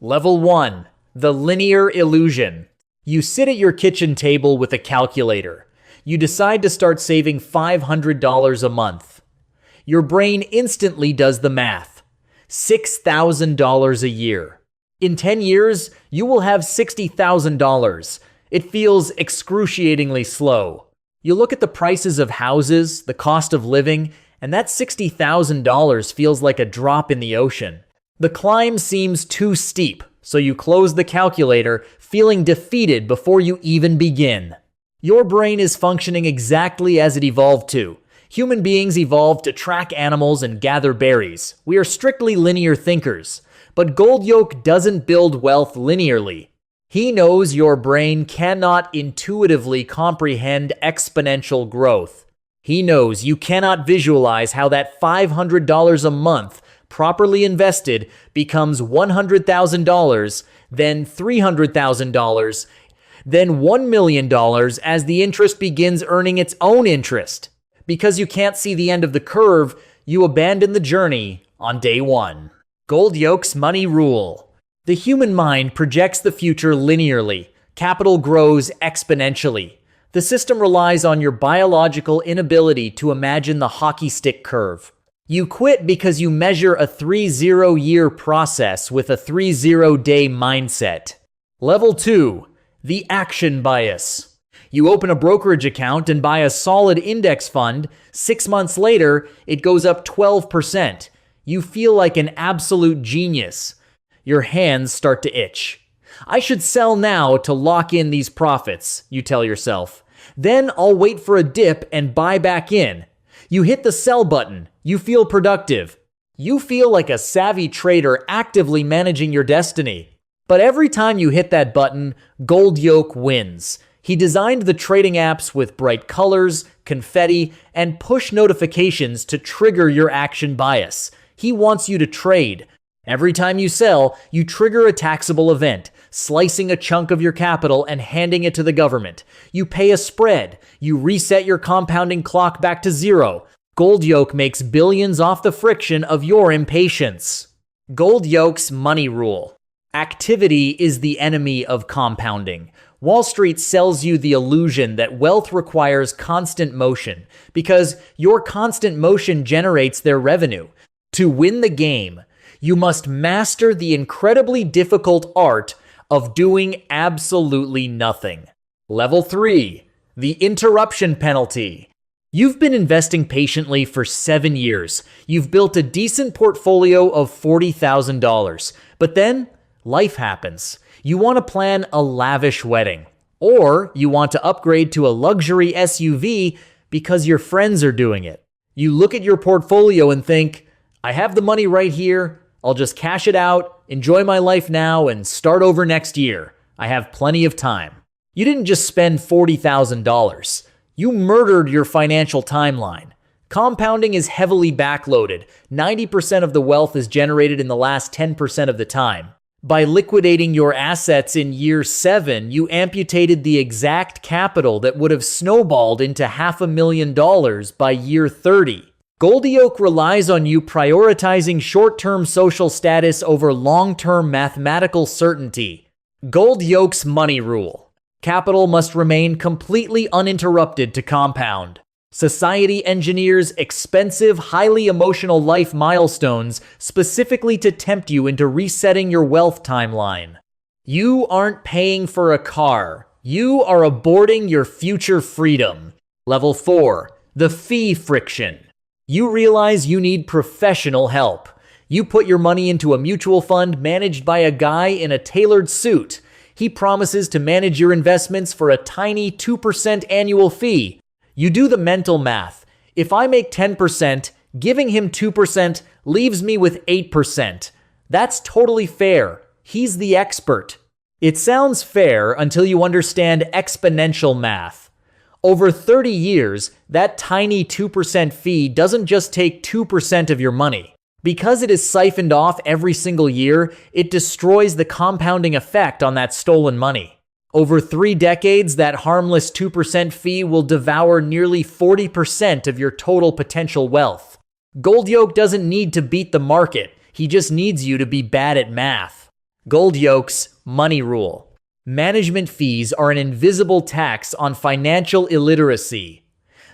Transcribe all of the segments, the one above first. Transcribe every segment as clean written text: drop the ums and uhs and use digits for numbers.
Level 1. The linear illusion. You sit at your kitchen table with a calculator. You decide to start saving $500 a month. Your brain instantly does the math. $6,000 a year. In 10 years, you will have $60,000. It feels excruciatingly slow. You look at the prices of houses, the cost of living, and that $60,000 feels like a drop in the ocean. The climb seems too steep, so you close the calculator, feeling defeated before you even begin. Your brain is functioning exactly as it evolved to. Human beings evolved to track animals and gather berries. We are strictly linear thinkers. But Goldyolk doesn't build wealth linearly. He knows your brain cannot intuitively comprehend exponential growth. He knows you cannot visualize how that $500 a month properly invested becomes $100,000, then $300,000, then $1 million as the interest begins earning its own interest. Because you can't see the end of the curve, you abandon the journey on day one. Goldyolk's money rule. The human mind projects the future linearly. Capital grows exponentially. The system relies on your biological inability to imagine the hockey stick curve. You quit because you measure a 30-year process with a 30-day mindset. Level 2. The action bias. You open a brokerage account and buy a solid index fund. 6 months later, it goes up 12%. You feel like an absolute genius. Your hands start to itch. I should sell now to lock in these profits, you tell yourself. Then I'll wait for a dip and buy back in. You hit the sell button. You feel productive. You feel like a savvy trader actively managing your destiny. But every time you hit that button, Goldyolk wins. He designed the trading apps with bright colors, confetti, and push notifications to trigger your action bias. He wants you to trade. Every time you sell, you trigger a taxable event, slicing a chunk of your capital and handing it to the government. You pay a spread. You reset your compounding clock back to zero. Goldyolk makes billions off the friction of your impatience. Goldyolk's money rule. Activity is the enemy of compounding. Wall Street sells you the illusion that wealth requires constant motion because your constant motion generates their revenue. To win the game, you must master the incredibly difficult art of doing absolutely nothing. Level 3. The interruption penalty. You've been investing patiently for 7 years. You've built a decent portfolio of $40,000. But then, life happens. You want to plan a lavish wedding. Or you want to upgrade to a luxury SUV because your friends are doing it. You look at your portfolio and think, I have the money right here. I'll just cash it out, enjoy my life now, and start over next year. I have plenty of time. You didn't just spend $40,000. You murdered your financial timeline. Compounding is heavily backloaded. 90% of the wealth is generated in the last 10% of the time. By liquidating your assets in year 7, you amputated the exact capital that would have snowballed into $500,000 by year 30. Goldyolk relies on you prioritizing short-term social status over long-term mathematical certainty. Goldyolk's money rule. Capital must remain completely uninterrupted to compound. Society engineers expensive, highly emotional life milestones specifically to tempt you into resetting your wealth timeline. You aren't paying for a car. You are aborting your future freedom. Level 4. The fee friction. You realize you need professional help. You put your money into a mutual fund managed by a guy in a tailored suit. He promises to manage your investments for a tiny 2% annual fee. You do the mental math. If I make 10%, giving him 2% leaves me with 8%. That's totally fair. He's the expert. It sounds fair until you understand exponential math. Over 30 years, that tiny 2% fee doesn't just take 2% of your money. Because it is siphoned off every single year, it destroys the compounding effect on that stolen money. Over 3 decades, that harmless 2% fee will devour nearly 40% of your total potential wealth. Goldyolk doesn't need to beat the market. He just needs you to be bad at math. Goldyolk's money rule. Management fees are an invisible tax on financial illiteracy.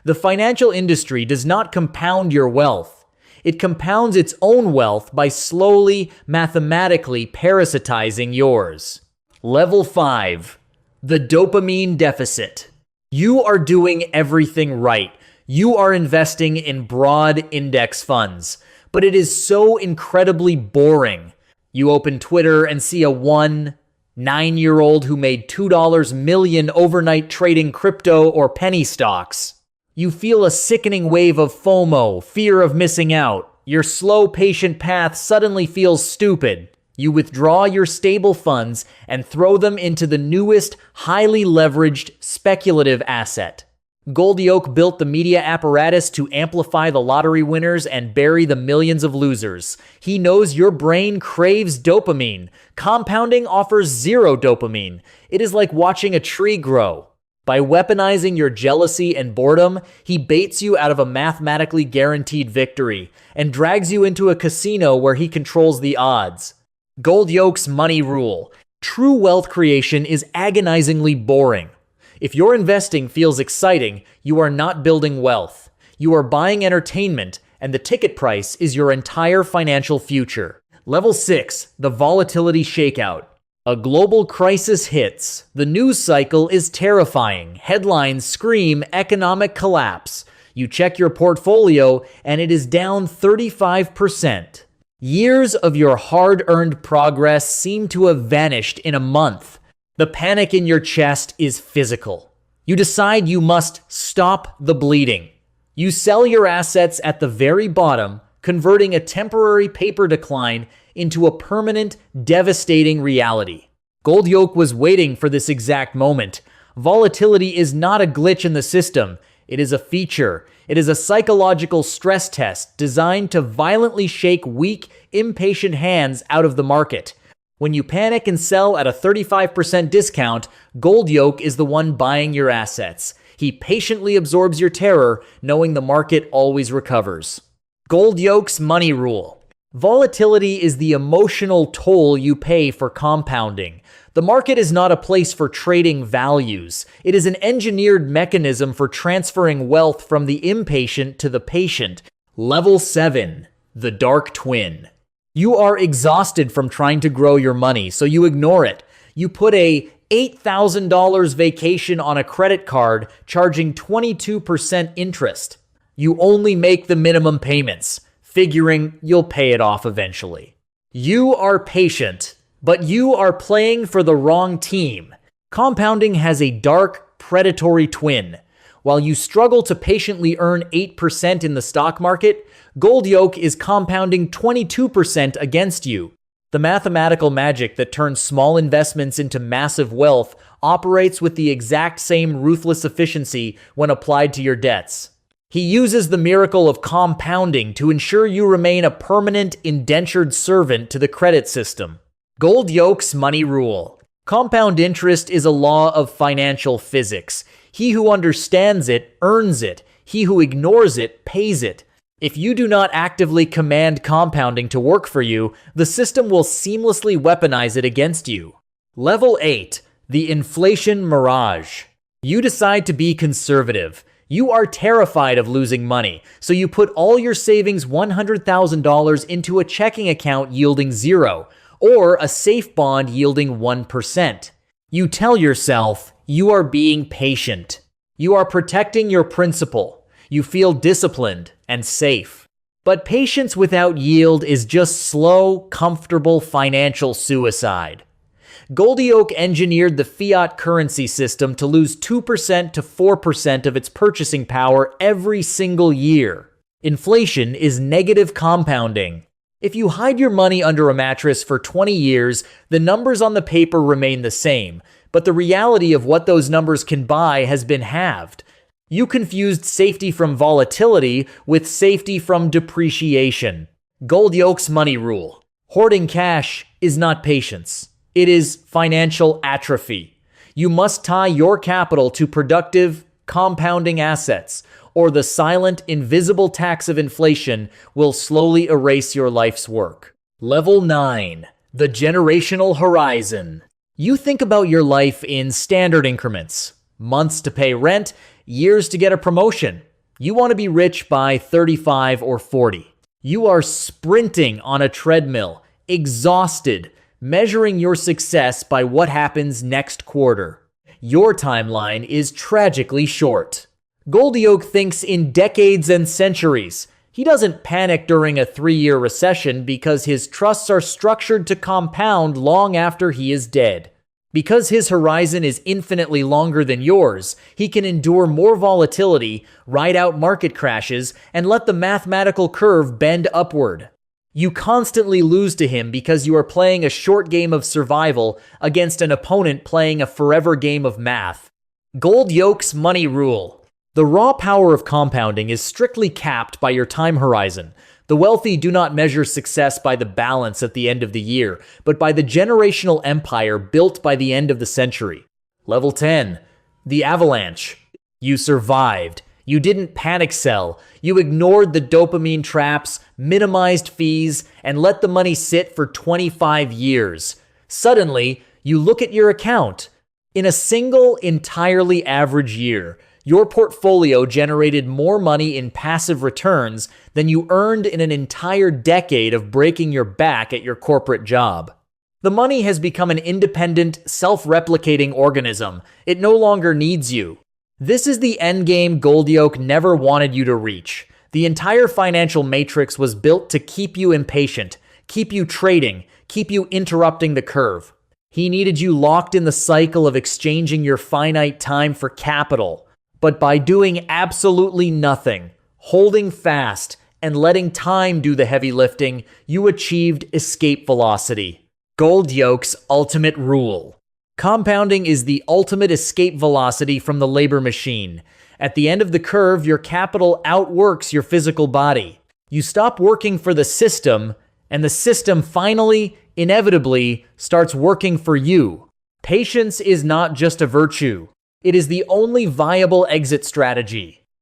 The financial industry does not compound your wealth. It compounds its own wealth by slowly, mathematically parasitizing yours. Level 5. The dopamine deficit. You are doing everything right. You are investing in broad index funds, but it is so incredibly boring. You open Twitter and see a 9-year-old who made $2 million overnight trading crypto or penny stocks. You feel a sickening wave of FOMO, fear of missing out. Your slow, patient path suddenly feels stupid. You withdraw your stable funds and throw them into the newest, highly leveraged, speculative asset. Goldyolk built the media apparatus to amplify the lottery winners and bury the millions of losers. He knows your brain craves dopamine. Compounding offers zero dopamine. It is like watching a tree grow. By weaponizing your jealousy and boredom, he baits you out of a mathematically guaranteed victory and drags you into a casino where he controls the odds. Goldyolk's money rule. True wealth creation is agonizingly boring. If your investing feels exciting, you are not building wealth. You are buying entertainment, and the ticket price is your entire financial future. Level 6. The volatility shakeout. A global crisis hits. The news cycle is terrifying. Headlines scream economic collapse. You check your portfolio, and it is down 35%. Years of your hard-earned progress seem to have vanished in a month. The panic in your chest is physical. You decide you must stop the bleeding. You sell your assets at the very bottom, converting a temporary paper decline into a permanent, devastating reality. Goldyolk was waiting for this exact moment. Volatility is not a glitch in the system. It is a feature. It is a psychological stress test designed to violently shake weak, impatient hands out of the market. When you panic and sell at a 35% discount, Goldyolk is the one buying your assets. He patiently absorbs your terror, knowing the market always recovers. Goldyolk's money rule. Volatility is the emotional toll you pay for compounding. The market is not a place for trading values. It is an engineered mechanism for transferring wealth from the impatient to the patient. Level 7. The dark twin. You are exhausted from trying to grow your money, so you ignore it. You put a $8,000 vacation on a credit card, charging 22% interest. You only make the minimum payments, figuring you'll pay it off eventually. You are patient, but you are playing for the wrong team. Compounding has a dark, predatory twin. While you struggle to patiently earn 8% in the stock market, Goldyolk is compounding 22% against you. The mathematical magic that turns small investments into massive wealth operates with the exact same ruthless efficiency when applied to your debts. He uses the miracle of compounding to ensure you remain a permanent, indentured servant to the credit system. Goldyolk's money rule. Compound interest is a law of financial physics. He who understands it earns it. He who ignores it pays it. If you do not actively command compounding to work for you, the system will seamlessly weaponize it against you. Level 8. The inflation mirage. You decide to be conservative. You are terrified of losing money, so you put all your savings $100,000 into a checking account yielding 0, or a safe bond yielding 1%. You tell yourself you are being patient. You are protecting your principal. You feel disciplined and safe. But patience without yield is just slow, comfortable financial suicide. Goldyolk engineered the fiat currency system to lose 2% to 4% of its purchasing power every single year. Inflation is negative compounding. If you hide your money under a mattress for 20 years, the numbers on the paper remain the same, but the reality of what those numbers can buy has been halved. You confused safety from volatility with safety from depreciation. Goldyolk's money rule. Hoarding cash is not patience. It is financial atrophy. You must tie your capital to productive, compounding assets, or the silent, invisible tax of inflation will slowly erase your life's work. Level 9. The generational horizon. You think about your life in standard increments. Months to pay rent, years to get a promotion. You want to be rich by 35 or 40. You are sprinting on a treadmill, exhausted, measuring your success by what happens next quarter. Your timeline is tragically short. Goldyolk thinks in decades and centuries. He doesn't panic during a 3-year recession because his trusts are structured to compound long after he is dead. Because his horizon is infinitely longer than yours, he can endure more volatility, ride out market crashes, and let the mathematical curve bend upward. You constantly lose to him because you are playing a short game of survival against an opponent playing a forever game of math. Goldyolk's money rule. The raw power of compounding is strictly capped by your time horizon. The wealthy do not measure success by the balance at the end of the year, but by the generational empire built by the end of the century. Level 10. The avalanche. You survived. You didn't panic sell. You ignored the dopamine traps, minimized fees, and let the money sit for 25 years. Suddenly, you look at your account. In a single, entirely average year, your portfolio generated more money in passive returns than you earned in an entire decade of breaking your back at your corporate job. The money has become an independent, self-replicating organism. It no longer needs you. This is the endgame Goldyolk never wanted you to reach. The entire financial matrix was built to keep you impatient, keep you trading, keep you interrupting the curve. He needed you locked in the cycle of exchanging your finite time for capital. But by doing absolutely nothing, holding fast, and letting time do the heavy lifting, you achieved escape velocity. Goldyolk's ultimate rule. Compounding is the ultimate escape velocity from the labor machine. At the end of the curve, your capital outworks your physical body. You stop working for the system, and the system finally, inevitably, starts working for you. Patience is not just a virtue. It is the only viable exit strategy.